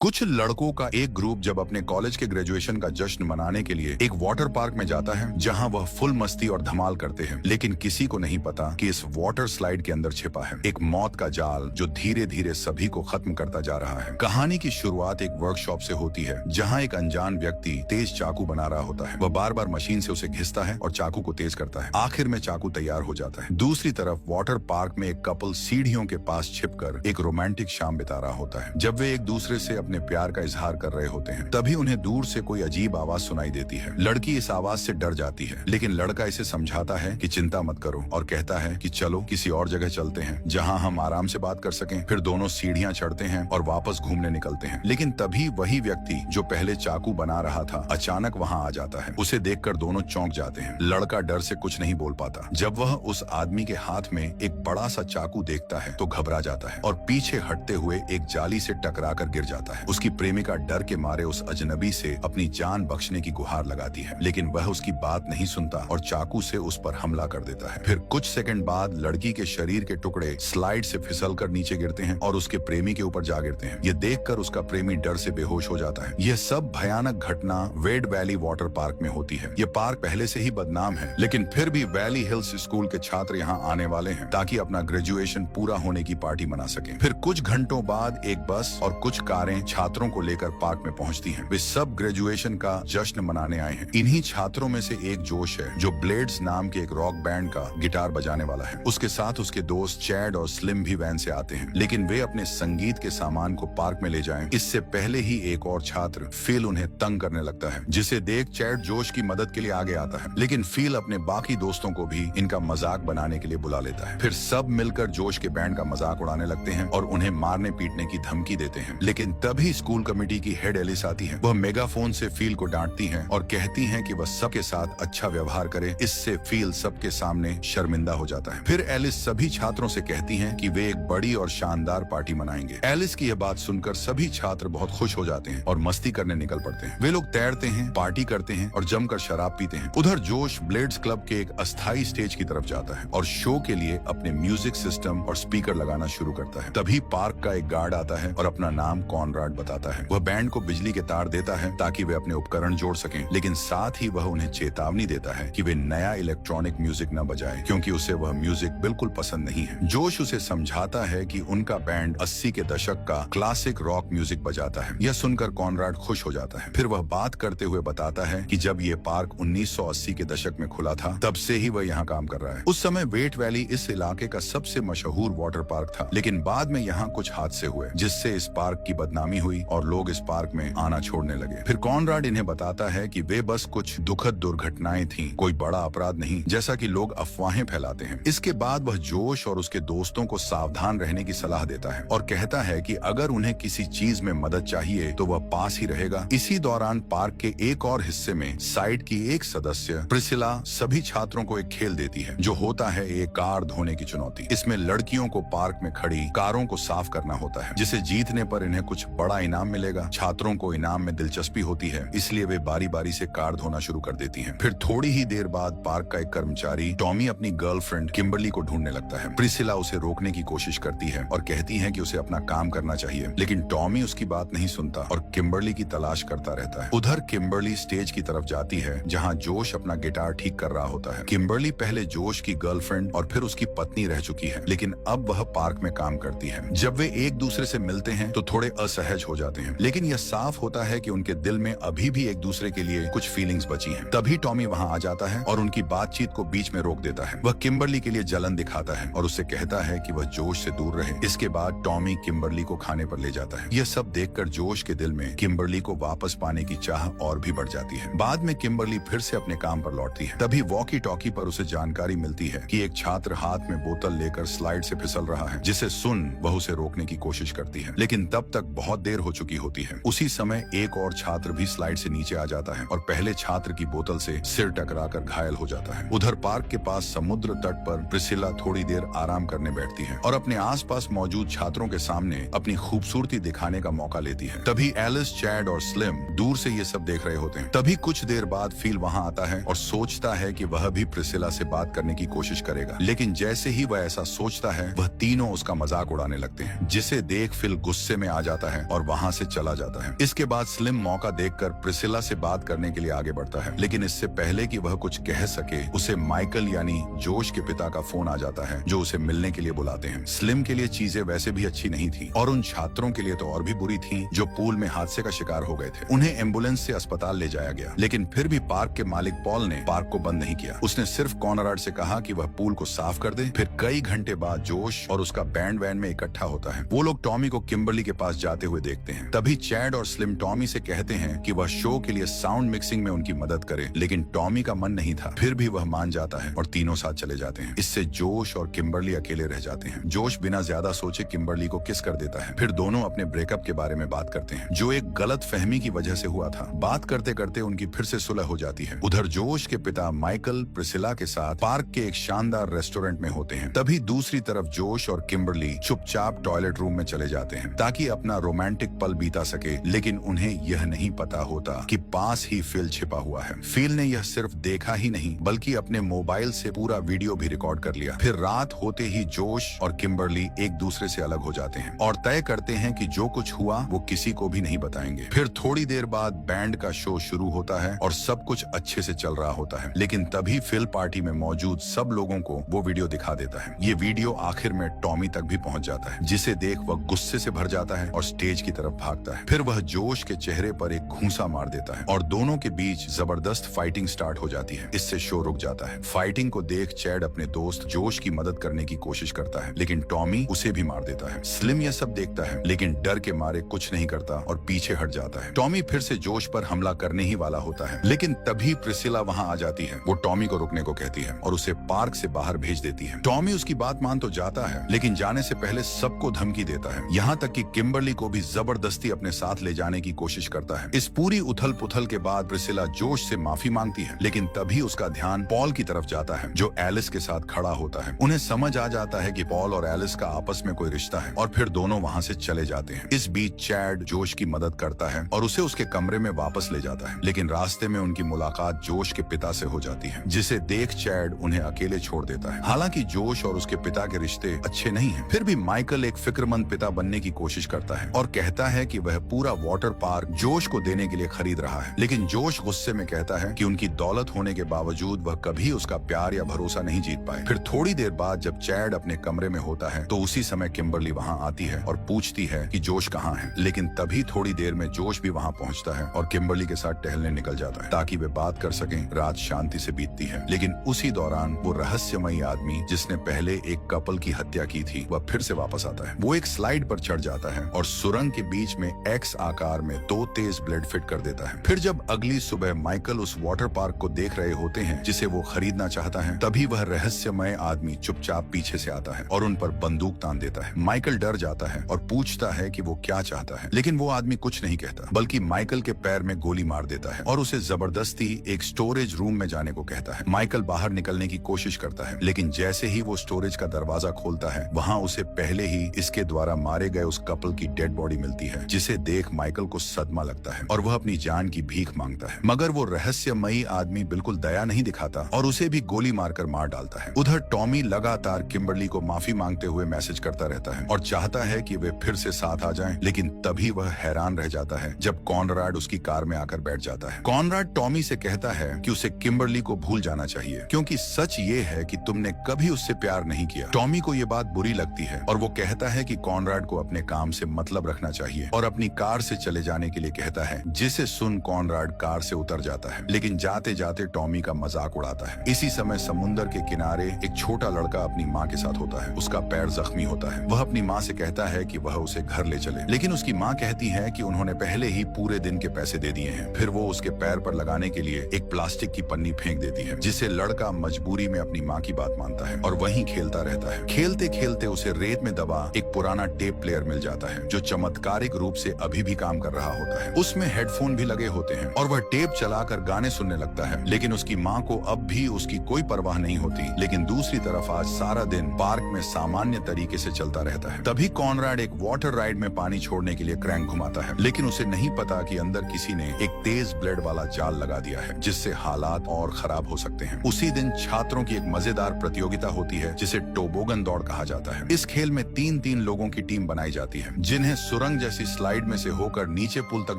कुछ लड़कों का एक ग्रुप जब अपने कॉलेज के ग्रेजुएशन का जश्न मनाने के लिए एक वाटर पार्क में जाता है, जहां वह फुल मस्ती और धमाल करते हैं। लेकिन किसी को नहीं पता कि इस वाटर स्लाइड के अंदर छिपा है एक मौत का जाल जो धीरे धीरे सभी को खत्म करता जा रहा है। कहानी की शुरुआत एक वर्कशॉप से होती है, जहां एक अनजान व्यक्ति तेज चाकू बना रहा होता है। वह बार बार मशीन से उसे घिसता है और चाकू को तेज करता है। आखिर में चाकू तैयार हो जाता है। दूसरी तरफ वाटर पार्क में एक कपल सीढ़ियों के पास छिपकर एक रोमांटिक शाम बिता रहा होता है। जब वे एक दूसरे से अपने प्यार का इजहार कर रहे होते हैं, तभी उन्हें दूर से कोई अजीब आवाज सुनाई देती है। लड़की इस आवाज से डर जाती है, लेकिन लड़का इसे समझाता है कि चिंता मत करो और कहता है कि चलो किसी और जगह चलते हैं जहां हम आराम से बात कर सकें। फिर दोनों सीढ़ियां चढ़ते हैं और वापस घूमने निकलते हैं। लेकिन तभी वही व्यक्ति जो पहले चाकू बना रहा था अचानक वहां आ जाता है। उसे देखकर दोनों चौंक जाते हैं। लड़का डर से कुछ नहीं बोल पाता। जब वह उस आदमी के हाथ में एक बड़ा सा चाकू देखता है तो घबरा जाता है और पीछे हटते हुए एक जाली से टकराकर गिर जाता है। उसकी प्रेमिका डर के मारे उस अजनबी से अपनी जान बख्शने की गुहार लगाती है, लेकिन वह उसकी बात नहीं सुनता और चाकू से उस पर हमला कर देता है। फिर कुछ सेकंड बाद लड़की के शरीर के टुकड़े स्लाइड से फिसलकर नीचे गिरते हैं और उसके प्रेमी के ऊपर जा गिरते हैं। ये देखकर उसका प्रेमी डर से बेहोश हो जाता है। यह सब भयानक घटना वेड वैली वाटर पार्क में होती है। यह पार्क पहले से ही बदनाम है, लेकिन फिर भी वैली हिल्स स्कूल के छात्र यहाँ आने वाले हैं ताकि अपना ग्रेजुएशन पूरा होने की पार्टी मना सकें। फिर कुछ घंटों बाद एक बस और कुछ कारें छात्रों को लेकर पार्क में पहुंचती हैं। वे सब ग्रेजुएशन का जश्न मनाने आए हैं। इन्हीं छात्रों में से एक जोश है, जो ब्लेड्स नाम के एक रॉक बैंड का गिटार बजाने वाला है। उसके साथ उसके दोस्त चैड और स्लिम भी वैन से आते हैं, लेकिन वे अपने संगीत के सामान को पार्क में ले जाएं, इससे पहले ही एक और छात्र फिल उन्हें तंग करने लगता है, जिसे देख चैड जोश की मदद के लिए आगे आता है। लेकिन फिल अपने बाकी दोस्तों को भी इनका मजाक बनाने के लिए बुला लेता है। फिर सब मिलकर जोश के बैंड का मजाक उड़ाने लगते हैं और उन्हें मारने पीटने की धमकी देते हैं। लेकिन तभी स्कूल कमेटी की हेड एलिस आती है। वह मेगाफोन से फील को डांटती हैं और कहती हैं कि वह सबके साथ अच्छा व्यवहार करे, इससे फील सबके सामने शर्मिंदा हो जाता है। फिर एलिस सभी छात्रों से कहती हैं कि वे एक बड़ी और शानदार पार्टी मनाएंगे। एलिस की यह बात सुनकर सभी छात्र बहुत खुश हो जाते हैं और मस्ती करने निकल पड़ते हैं। वे लोग तैरते हैं, पार्टी करते हैं और जमकर शराब पीते हैं। उधर जोश ब्लेड्स क्लब के एक अस्थायी स्टेज की तरफ जाता है और शो के लिए अपने म्यूजिक सिस्टम और स्पीकर लगाना शुरू करता है। तभी पार्क का एक गार्ड आता है और अपना नाम कॉनराड बताता है। वह बैंड को बिजली के तार देता है ताकि वे अपने उपकरण जोड़ सकें, लेकिन साथ ही वह उन्हें चेतावनी देता है कि वे नया इलेक्ट्रॉनिक म्यूजिक न बजाएं, क्योंकि उसे वह म्यूजिक बिल्कुल पसंद नहीं है। जोश उसे समझाता है कि उनका बैंड 80 के दशक का क्लासिक रॉक म्यूजिक बजाता है। यह सुनकर कॉनराड खुश हो जाता है। फिर वह बात करते हुए बताता है कि जब ये पार्क 1980 के दशक में खुला था, तब से ही वह यहाँ काम कर रहा है। उस समय वेट वैली इस इलाके का सबसे मशहूर वाटर पार्क था, लेकिन बाद में यहाँ कुछ हादसे हुए जिससे इस पार्क की बदनामी हुई और लोग इस पार्क में आना छोड़ने लगे। फिर कॉनराड इन्हें बताता है कि वे बस कुछ दुखद दुर्घटनाएं थीं, कोई बड़ा अपराध नहीं, जैसा कि लोग अफवाहें फैलाते हैं। इसके बाद वह जोश और उसके दोस्तों को सावधान रहने की सलाह देता है और कहता है कि अगर उन्हें किसी चीज में मदद चाहिए तो वह पास ही रहेगा। इसी दौरान पार्क के एक और हिस्से में साइड की एक सदस्य प्रिसिला सभी छात्रों को एक खेल देती है, जो होता है एक कार धोने की चुनौती। इसमें लड़कियों को पार्क में खड़ी कारों को साफ करना होता है, जिसे जीतने पर इन्हें कुछ बड़ा इनाम मिलेगा। छात्रों को इनाम में दिलचस्पी होती है, इसलिए वे बारी बारी से कार धोना शुरू कर देती हैं। फिर थोड़ी ही देर बाद पार्क का एक कर्मचारी टॉमी अपनी गर्लफ्रेंड किम्बरली को ढूंढने लगता है। प्रिसिला उसे रोकने की कोशिश करती है और कहती है कि उसे अपना काम करना चाहिए, लेकिन टॉमी उसकी बात नहीं सुनता और किम्बरली की तलाश करता रहता है। उधर किम्बरली स्टेज की तरफ जाती है, जहाँ जोश अपना गिटार ठीक कर रहा होता है। किम्बरली पहले जोश की गर्लफ्रेंड और फिर उसकी पत्नी रह चुकी है, लेकिन अब वह पार्क में काम करती है। जब वे एक दूसरे से मिलते हैं तो थोड़े असहज हो जाते हैं, लेकिन यह साफ होता है कि उनके दिल में अभी भी एक दूसरे के लिए कुछ फीलिंग्स बची हैं। तभी टॉमी वहां आ जाता है और उनकी बातचीत को बीच में रोक देता है। वह किम्बरली के लिए जलन दिखाता है और उससे कहता है कि वह जोश से दूर रहे। इसके बाद टॉमी किम्बरली को खाने पर ले जाता है। यह सब देखकर जोश के दिल में किम्बरली को वापस पाने की चाह और भी बढ़ जाती है। बाद में किम्बरली फिर से अपने काम पर लौटती है। तभी वॉकी टॉकी पर उसे जानकारी मिलती है कि एक छात्र हाथ में बोतल लेकर स्लाइड से फिसल रहा है, जिसे सुन वह उसे रोकने की कोशिश करती है, लेकिन तब तक बहुत देर हो चुकी होती है। उसी समय एक और छात्र भी स्लाइड से नीचे आ जाता है और पहले छात्र की बोतल से सिर टकराकर घायल हो जाता है। उधर पार्क के पास समुद्र तट पर प्रिसिला थोड़ी देर आराम करने बैठती है और अपने आसपास मौजूद छात्रों के सामने अपनी खूबसूरती दिखाने का मौका लेती है। तभी एलिस, चैड और स्लिम दूर से ये सब देख रहे होते हैं। तभी कुछ देर बाद फील वहां आता है और सोचता है कि वह भी प्रिसिला से बात करने की कोशिश करेगा, लेकिन जैसे ही वह ऐसा सोचता है, वह तीनों उसका मजाक उड़ाने लगते हैं, जिसे देख फिल गुस्से में आ जाता है और वहाँ से चला जाता है। इसके बाद स्लिम मौका देखकर प्रिसिला से बात करने के लिए आगे बढ़ता है, लेकिन इससे पहले कि वह कुछ कह सके उसे माइकल यानी जोश के पिता का फोन आ जाता है, जो उसे मिलने के लिए बुलाते हैं। स्लिम के लिए चीजें वैसे भी अच्छी नहीं थी और उन छात्रों के लिए तो और भी बुरी थी जो पूल में हादसे का शिकार हो गए थे। उन्हें एम्बुलेंस से अस्पताल ले जाया गया, लेकिन फिर भी पार्क के मालिक पॉल ने पार्क को बंद नहीं किया। उसने सिर्फ कॉनराड से कहा कि वह पूल को साफ कर दे। फिर कई घंटे बाद जोश और उसका बैंड वैन में इकट्ठा होता है। वो लोग टॉमी को किम्बरली के पास जाते हुए देखते हैं। तभी चैड और स्लिम टॉमी से कहते हैं कि वह शो के लिए साउंड मिक्सिंग में उनकी मदद करे, लेकिन टॉमी का मन नहीं था। फिर भी वह मान जाता है और तीनों साथ चले जाते हैं। इससे जोश और किम्बरली अकेले रह जाते हैं। जोश बिना ज्यादा सोचे किम्बरली को किस कर देता है। फिर दोनों अपने ब्रेकअप के बारे में बात करते हैं, जो एक गलत फहमी की वजह से हुआ था। बात करते करते उनकी फिर से सुलह हो जाती है। उधर जोश के पिता माइकल प्रिसिला के साथ पार्क के एक शानदार रेस्टोरेंट में होते हैं। तभी दूसरी तरफ जोश और किम्बरली चुपचाप टॉयलेट रूम में चले जाते हैं ताकि अपना रोमांटिक पल बीता सके, लेकिन उन्हें यह नहीं पता होता कि पास ही फिल छिपा हुआ है। फिल ने यह सिर्फ देखा ही नहीं बल्कि अपने मोबाइल से पूरा वीडियो भी रिकॉर्ड कर लिया। फिर रात होते ही जोश और किम्बरली एक दूसरे से अलग हो जाते हैं और तय करते हैं कि जो कुछ हुआ वो किसी को भी नहीं बताएंगे। फिर थोड़ी देर बाद बैंड का शो शुरू होता है और सब कुछ अच्छे से चल रहा होता है, लेकिन तभी फिल पार्टी में मौजूद सब लोगों को वो वीडियो दिखा देता है। ये वीडियो आखिर में टॉमी तक भी पहुंच जाता है, जिसे देख वह गुस्से से भर जाता है और स्टेज की तरफ भागता है। फिर वह जोश के चेहरे पर एक घूंसा मार देता है और दोनों के बीच जबरदस्त फाइटिंग स्टार्ट हो जाती है। इससे शो रुक जाता है। फाइटिंग को देख चैड अपने दोस्त जोश की मदद करने की कोशिश करता है, लेकिन टॉमी उसे भी मार देता है। स्लिम यह सब देखता है, लेकिन डर के मारे कुछ नहीं करता और पीछे हट जाता है। टॉमी फिर से जोश पर हमला करने ही वाला होता है, लेकिन तभी प्रिसिला वहां आ जाती है। वो टॉमी को रुकने को कहती है और उसे पार्क से बाहर भेज देती है। टॉमी उसकी बात मान तो जाता है, लेकिन जाने से पहले सबको धमकी देता है, यहाँ तक कि किम्बरली को भी जबरदस्ती अपने साथ ले जाने की कोशिश करता है। इस पूरी उथल पुथल के बाद प्रिसिला जोश से माफी मांगती है, लेकिन तभी उसका ध्यान पॉल की तरफ जाता है, जो एलिस के साथ खड़ा होता है। उन्हें समझ आ जाता है कि पॉल और एलिस का आपस में कोई रिश्ता है और फिर दोनों वहाँ से चले जाते हैं। इस बीच चैड जोश की मदद करता है और उसे उसके कमरे में वापस ले जाता है, लेकिन रास्ते में उनकी मुलाकात जोश के पिता से हो जाती है, जिसे देख चैड उन्हें अकेले छोड़ देता है। हालांकि जोश और उसके पिता के रिश्ते अच्छे नहीं हैं, फिर भी माइकल एक फिक्रमंद पिता बनने की कोशिश करता है और कहता है कि वह पूरा वाटर पार्क जोश को देने के लिए खरीद रहा है। लेकिन जोश गुस्से में कहता है कि उनकी दौलत होने के बावजूद वह कभी उसका प्यार या भरोसा नहीं जीत पाए। फिर थोड़ी देर बाद जब चैड अपने कमरे में होता है तो उसी समय किम्बरली वहाँ आती है और पूछती है कि जोश कहाँ है। लेकिन तभी थोड़ी देर में जोश भी वहाँ पहुँचता है और किम्बरली के साथ टहलने निकल जाता है ताकि वे बात कर सकें। रात शांति से बीतती है, लेकिन उसी दौरान वो रहस्यमयी आदमी जिसने पहले एक कपल की हत्या की थी वह फिर से वापस आता है। वो एक स्लाइड पर चढ़ जाता है और सुरंग के बीच में एक्स आकार में 2 तेज ब्लेड फिट कर देता है। फिर जब अगली सुबह माइकल उस वाटर पार्क को देख रहे होते हैं जिसे वो खरीदना चाहता है, तभी वह रहस्यमय आदमी चुपचाप पीछे से आता है और उन पर बंदूक तान देता है। माइकल डर जाता है और पूछता है कि वो क्या चाहता है, लेकिन वो आदमी कुछ नहीं कहता बल्कि माइकल के पैर में गोली मार देता है और उसे जबरदस्ती एक स्टोरेज रूम में जाने को कहता है। माइकल बाहर निकलने की कोशिश करता है, लेकिन जैसे ही वो स्टोरेज का दरवाजा खोलता है वहाँ उसे पहले ही इसके द्वारा मारे गए उस कपल की डेड बॉडी मिलती है, जिसे देख माइकल को सदमा लगता है और वह अपनी जान की भीख मांगता है। मगर वो रहस्यमयी आदमी बिल्कुल दया नहीं दिखाता और उसे भी गोली मारकर मार डालता है। उधर टॉमी लगातार किम्बरली को माफी मांगते हुए मैसेज करता रहता है और चाहता है कि वे फिर से साथ आ जाएं, लेकिन तभी वह हैरान रह जाता है जब कॉनराड उसकी कार में आकर बैठ जाता है। कॉनराड टॉमी से कहता है कि उसे किम्बरली को भूल जाना चाहिए, क्योंकि सच ये है कि तुमने कभी उससे प्यार नहीं किया। टॉमी को ये बात बुरी लगती है और वो कहता है कि कॉनराड को अपने काम से मतलब रखना चाहिए और अपनी कार से चले जाने के लिए कहता है, जिसे सुन कॉनराड कार से उतर जाता है, लेकिन जाते जाते टॉमी का मजाक उड़ाता है। इसी समय समुंदर के किनारे एक छोटा लड़का अपनी माँ के साथ होता है। उसका पैर जख्मी होता है। वह अपनी माँ से कहता है कि वह उसे घर ले चले, लेकिन उसकी माँ कहती है कि उन्होंने पहले ही पूरे दिन के पैसे दे दिए हैं। फिर वो उसके पैर पर लगाने के लिए एक प्लास्टिक की पन्नी फेंक देती है, जिसे लड़का मजबूरी में अपनी माँ की बात मानता है और वहीं खेलता रहता है। खेलते खेलते उसे रेत में दबा एक पुराना टेप प्लेयर मिल जाता है, जो चमत्कारिक रूप से अभी भी काम कर रहा होता है। उसमें हेडफोन भी लगे होते हैं और वह टेप चलाकर गाने सुनने लगता है, लेकिन उसकी माँ को अब भी उसकी कोई परवाह नहीं होती। लेकिन दूसरी तरफ आज सारा दिन पार्क में सामान्य तरीके से चलता रहता है। तभी कॉनराड एक वाटर राइड में पानी छोड़ने के लिए क्रैंक घुमाता है, लेकिन उसे नहीं पता कि अंदर किसी ने एक तेज ब्लेड वाला जाल लगा दिया है, जिससे हालात और खराब हो सकते हैं। उसी दिन छात्रों की एक मजेदार प्रतियोगिता होती है, जिसे टोबोगन दौड़ कहा जाता है। इस खेल में 3-3 लोगों की टीम बनाई जाती है, जिन्हें सुरंग जैसी स्लाइड में से होकर नीचे पुल तक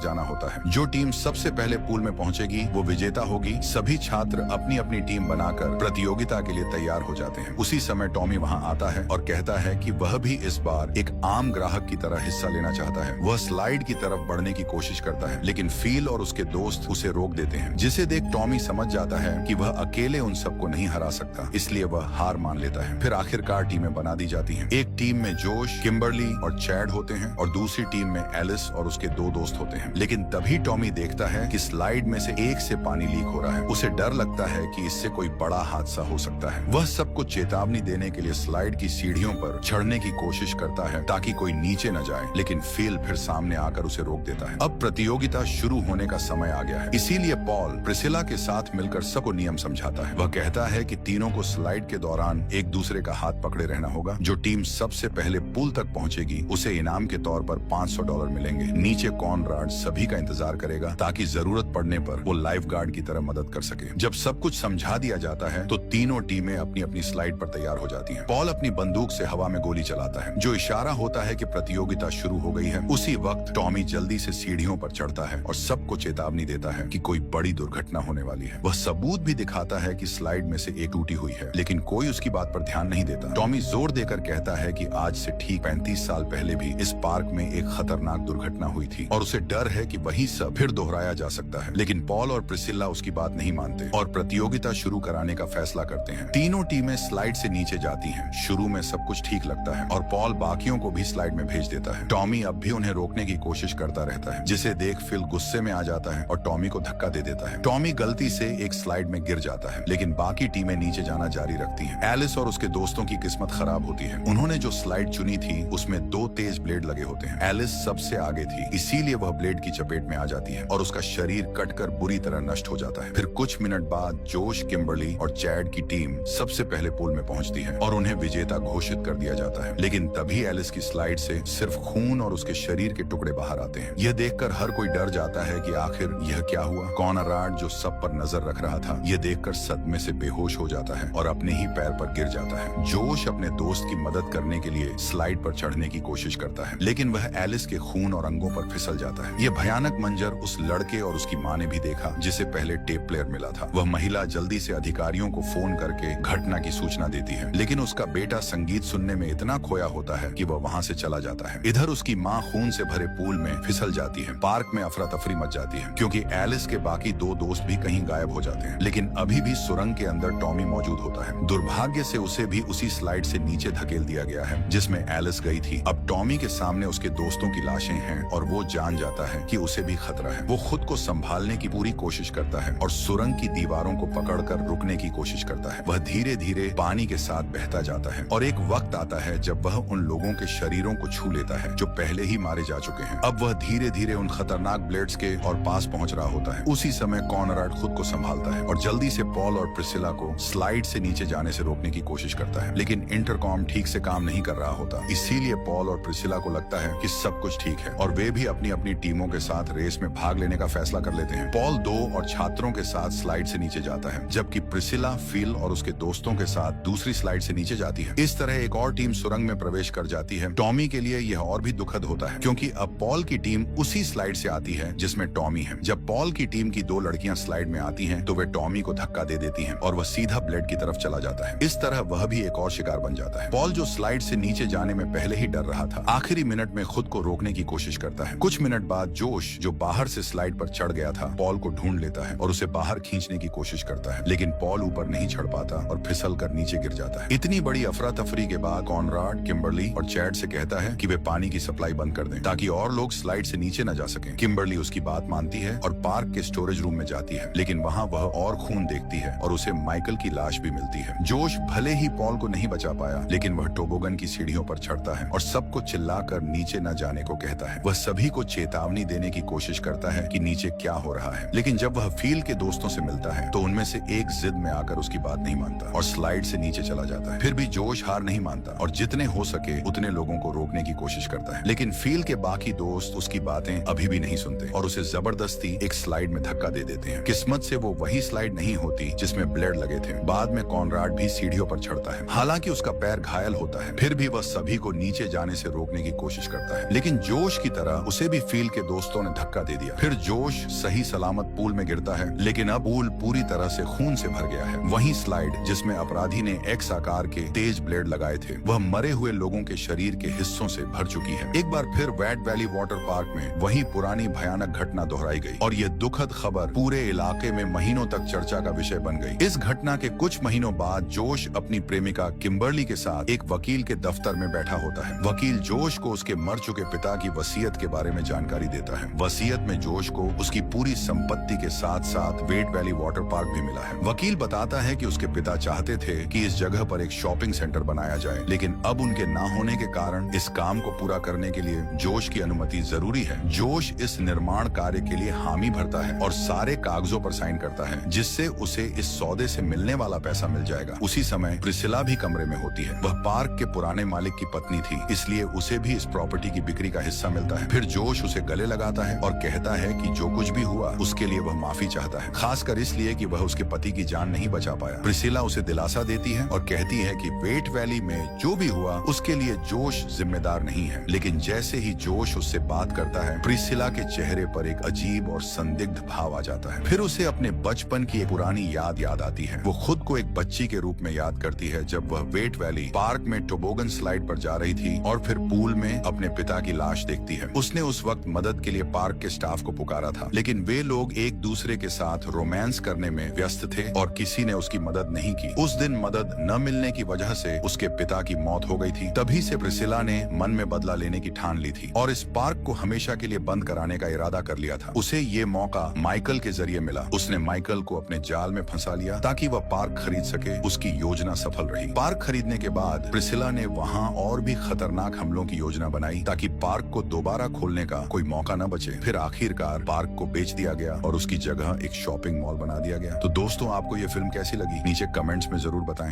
जाना होता है। जो टीम सबसे पहले पुल में पहुंचेगी वो विजेता होगी। सभी छात्र अपनी अपनी टीम बनाकर प्रतियोगिता के लिए तैयार हो जाते हैं। उसी समय टॉमी वहां आता है और कहता है कि वह भी इस बार एक आम ग्राहक की तरह हिस्सा लेना चाहता है। वह स्लाइड की तरफ बढ़ने की कोशिश करता है, लेकिन फील और उसके दोस्त उसे रोक देते हैं, जिसे देख टॉमी समझ जाता है कि वह अकेले उन सबको नहीं हरा सकता, इसलिए वह हार मान लेता है। फिर आखिरकार टीमें बना दी जाती हैं। एक टीम में जोश, किम्बरली और चैड होते हैं और दूसरी टीम में एलिस और उसके दो दोस्त होते हैं। लेकिन तभी टॉमी देखता है कि स्लाइड में से एक से पानी लीक हो रहा है। उसे डर लगता है कि इससे कोई बड़ा हादसा हो सकता है। वह सबको चेतावनी देने के लिए स्लाइड की सीढ़ियों पर चढ़ने की कोशिश करता है ताकि कोई नीचे न जाए, लेकिन फिल फिर सामने आकर उसे रोक देता है। अब प्रतियोगिता शुरू होने का समय आ गया है, इसीलिए पॉल प्रिसिला के साथ मिलकर सबको नियम समझाता है। वह कहता है कि तीनों को स्लाइड के दौरान एक दूसरे का हाथ पकड़े रहना होगा। जो टीम सबसे पहले पुल तक पहुंचेगी उसे इनाम के तौर पर $500 मिलेंगे। नीचे कॉनराड सभी का इंतजार करेगा ताकि जरूरत पड़ने पर वो लाइफ गार्ड की तरह मदद कर सके। जब सब कुछ समझा दिया जाता है तो तीनों टीमें अपनी अपनी स्लाइड पर तैयार हो जाती हैं। पॉल अपनी बंदूक से हवा में गोली चलाता है, जो इशारा होता है कि प्रतियोगिता शुरू हो गई है। उसी वक्त टॉमी जल्दी से सीढ़ियों पर चढ़ता है और सबको चेतावनी देता है कि कोई बड़ी दुर्घटना होने वाली है। वह सबूत भी दिखाता है कि स्लाइड में से एक टूटी हुई है, लेकिन कोई उसकी बात पर ध्यान नहीं देता। टॉमी जोर देकर कहता है कि आज से ठीक 35 साल पहले भी इस पार्क में एक खतरनाक दुर्घटना हुई थी और उसे डर है कि वही सब फिर दोहराया जा सकता है। लेकिन पॉल और प्रिसिला उसकी बात नहीं मानते और प्रतियोगिता शुरू कराने का फैसला करते हैं। तीनों टीमें स्लाइड से नीचे जाती हैं। शुरू में सब कुछ ठीक लगता है और पॉल बाकियों को भी स्लाइड में भेज देता है। टॉमी अब भी उन्हें रोकने की कोशिश करता रहता है, जिसे देख फिल गुस्से में आ जाता है और टॉमी को धक्का दे देता है। टॉमी गलती से एक स्लाइड में गिर जाता है, लेकिन बाकी टीमें नीचे जाना जारी रखती हैं। एलिस और उसके दोस्तों की किस्मत खराब होती है। उन्होंने जो स्लाइड चुनी थी उसमें 2 तेज ब्लेड लगे होते हैं। एलिस सबसे आगे थी, इसीलिए वह ब्लेड की चपेट में आ जाती है और उसका शरीर कटकर बुरी तरह नष्ट हो जाता है। फिर कुछ मिनट बाद जोश, किम्बरली और चैड की टीम सबसे पहले पुल में पहुंचती है और उन्हें विजेता घोषित कर दिया जाता है। लेकिन तभी एलिस की स्लाइड से सिर्फ खून और उसके शरीर के टुकड़े बाहर आते हैं। यह देखकर हर कोई डर जाता है कि आखिर यह क्या हुआ। कॉनराड, जो सब पर नजर रख रहा था, यह देखकर सदमे से बेहोश हो जाता है और अपने ही पैर पर गिर जाता है। जोश अपने दोस्त की मदद करने के लिए स्लाइड पर चढ़ने की कोशिश करता है, लेकिन वह एलिस के खून और अंगों पर फिसल जाता है। यह भयानक मंजर उस लड़के और उसकी माँ ने भी देखा जिसे पहले टेप प्लेयर मिला था। वह महिला जल्दी से अधिकारियों को फोन करके घटना की सूचना देती है, लेकिन उसका बेटा संगीत सुनने में इतना खोया होता है कि वह वहाँ से चला जाता है। इधर उसकी माँ खून से भरे पूल में फिसल जाती है। पार्क में अफरा तफरी मच जाती है क्योंकि एलिस के बाकी 2 दोस्त भी कहीं गायब हो जाते हैं, लेकिन अभी भी सुरंग के अंदर टॉमी मौजूद होता है। दुर्भाग्य से उसे भी उसी स्लाइड से नीचे धकेल दिया गया है जिसमें एलिस गई थी। अब टॉमी के सामने उसके दोस्तों की लाशें हैं और वो जान जाता है कि उसे भी खतरा है। वो खुद को संभालने की पूरी कोशिश करता है और सुरंग की दीवारों को पकड़कर रुकने की कोशिश करता है। वह धीरे धीरे पानी के साथ बहता जाता है और एक वक्त आता है जब वह उन लोगों के शरीरों को छू लेता है जो पहले ही मारे जा चुके हैं। अब वह धीरे धीरे उन खतरनाक ब्लेड्स के और पास पहुंच रहा होता है। उसी समय कॉनराड खुद को संभालता है और जल्दी से पॉल और प्रिसिला को स्लाइड से नीचे जाने से रोकने की कोशिश करता है, लेकिन इंटरकॉम ठीक से काम नहीं कर रहा होता। इसीलिए पॉल और प्रिसिला को लगता है कि सब कुछ ठीक है और वे भी अपनी अपनी टीमों के साथ रेस में भाग लेने का फैसला कर लेते हैं। पॉल 2 और छात्रों के साथ स्लाइड से नीचे जाता है, जबकि प्रिसिला, फिल और उसके दोस्तों के साथ दूसरी स्लाइड से नीचे जाती है। इस तरह एक और टीम सुरंग में प्रवेश कर जाती है। टॉमी के लिए यह और भी दुखद होता है क्योंकि अब पॉल की टीम उसी स्लाइड से आती है जिसमें टॉमी है। जब पॉल की टीम की 2 लड़कियां स्लाइड में आती हैं, तो वे टॉमी को धक्का दे देती हैं और वह सीधा ब्लेड की तरफ चला जाता है। इस तरह वह भी एक और शिकार बन जाता है। पॉल, जो स्लाइड से नीचे जाने में पहले ही डर रहा था, आखिरी मिनट में खुद को रोकने की कोशिश करता है। कुछ मिनट बाद जोश, जो बाहर से स्लाइड पर चढ़ गया था, पॉल को ढूंढ लेता है और उसे बाहर खींचने की कोशिश करता है, लेकिन पॉल ऊपर नहीं चढ़ पाता और फिसल कर नीचे गिर जाता है। इतनी बड़ी अफरा तफरी के बाद कॉनराड, किम्बरली और चैड से कहता है कि वे पानी की सप्लाई बंद कर दें ताकि और लोग स्लाइड से नीचे न जा सकें। किम्बरली उसकी बात मानती है और पार्क के स्टोरेज रूम में जाती है, लेकिन वहाँ वह और खून देखती है और उसे माइकल की लाश भी मिलती है। जोश भले ही पॉल को नहीं बचा पाया, लेकिन वह टोबोगन की सीढ़ियों पर चढ़ता है और सबको चिल्लाकर नीचे न जाने को कहता है। वह सभी को चेतावनी देने की कोशिश करता है कि नीचे क्या हो रहा है, लेकिन जब वह फील के दोस्तों से मिलता है तो उनमें से एक जिद में आकर उसकी बात नहीं मानता और स्लाइड से नीचे चला जाता है। फिर भी जोश हार नहीं मानता और जितने हो सके उतने लोगों को रोकने की कोशिश करता है, लेकिन फील के बाकी दोस्त उसकी बातें अभी भी नहीं सुनते और उसे जबरदस्ती एक स्लाइड में धक्का दे देते हैं। किस्मत से वो वही स्लाइड नहीं होती जिसमें ब्लेड लगे थे। बाद में कॉनराड भी सीढ़ियों पर चढ़ता है, हालांकि उसका पैर घायल होता है। फिर भी वह सभी को नीचे जाने से रोकने की कोशिश करता लगता है, लेकिन जोश की तरह उसे भी फील के दोस्तों ने धक्का दे दिया। फिर जोश सही सलामत पूल में गिरता है, लेकिन अब पूल पूरी तरह से खून से भर गया है। वहीं स्लाइड जिसमें अपराधी ने एक्स आकार के तेज ब्लेड लगाए थे, वह मरे हुए लोगों के शरीर के हिस्सों से भर चुकी है। एक बार फिर वेट वैली वाटर पार्क में वही पुरानी भयानक घटना दोहराई गई और यह दुखद खबर पूरे इलाके में महीनों तक चर्चा का विषय बन गई। इस घटना के कुछ महीनों बाद जोश अपनी प्रेमिका किम्बर्ली के साथ एक वकील के दफ्तर में बैठा होता है। वकील जोश को उसके मर चुके पिता की वसीयत के बारे में जानकारी देता है। वसीयत में जोश को उसकी पूरी संपत्ति के साथ साथ वेट वैली वाटर पार्क भी मिला है। वकील बताता है कि उसके पिता चाहते थे कि इस जगह पर एक शॉपिंग सेंटर बनाया जाए, लेकिन अब उनके ना होने के कारण इस काम को पूरा करने के लिए जोश की अनुमति जरूरी है। जोश इस निर्माण कार्य के लिए हामी भरता है और सारे कागजों पर साइन करता है, जिससे उसे इस सौदे से मिलने वाला पैसा मिल जाएगा। उसी समय प्रिसिला भी कमरे में होती है। वह पार्क के पुराने मालिक की पत्नी थी, इसलिए उसे भी इस प्रॉपर्टी की बिक्री का हिस्सा मिलता है। फिर जोश उसे गले लगाता है और कहता है कि जो कुछ भी हुआ उसके लिए वह माफी चाहता है, खासकर इसलिए कि वह उसके पति की जान नहीं बचा पाया। प्रिसिला उसे दिलासा देती है और कहती है कि वेट वैली में जो भी हुआ उसके लिए जोश जिम्मेदार नहीं है। लेकिन जैसे ही जोश उससे बात करता है, प्रिसिला के चेहरे पर एक अजीब और संदिग्ध भाव आ जाता है। फिर उसे अपने बचपन की एक पुरानी याद आती है। वो खुद को एक बच्ची के रूप में याद करती है जब वह वेट वैली पार्क में टोबोगन स्लाइड पर जा रही थी और फिर पूल में अपने पिता की लाश देखती है। उसने उस वक्त मदद के लिए पार्क के स्टाफ को पुकारा था, लेकिन वे लोग एक दूसरे के साथ रोमांस करने में व्यस्त थे और किसी ने उसकी मदद नहीं की। उस दिन मदद न मिलने की वजह से उसके पिता की मौत हो गई थी। तभी से प्रिसिला ने मन में बदला लेने की ठान ली थी और इस पार्क को हमेशा के लिए बंद कराने का इरादा कर लिया था। उसे ये मौका माइकल के जरिए मिला। उसने माइकल को अपने जाल में फंसा लिया ताकि वह पार्क खरीद सके। उसकी योजना सफल रही। पार्क खरीदने के बाद प्रिसिला ने वहाँ और भी खतरनाक हमलों की योजना बनाई ताकि पार्क को दोबारा खोलने का कोई मौका न बचे। फिर आखिरकार पार्क को बेच दिया गया और उसकी जगह एक शॉपिंग मॉल बना दिया गया। तो दोस्तों, आपको ये फिल्म कैसी लगी नीचे कमेंट्स में जरूर बताएं।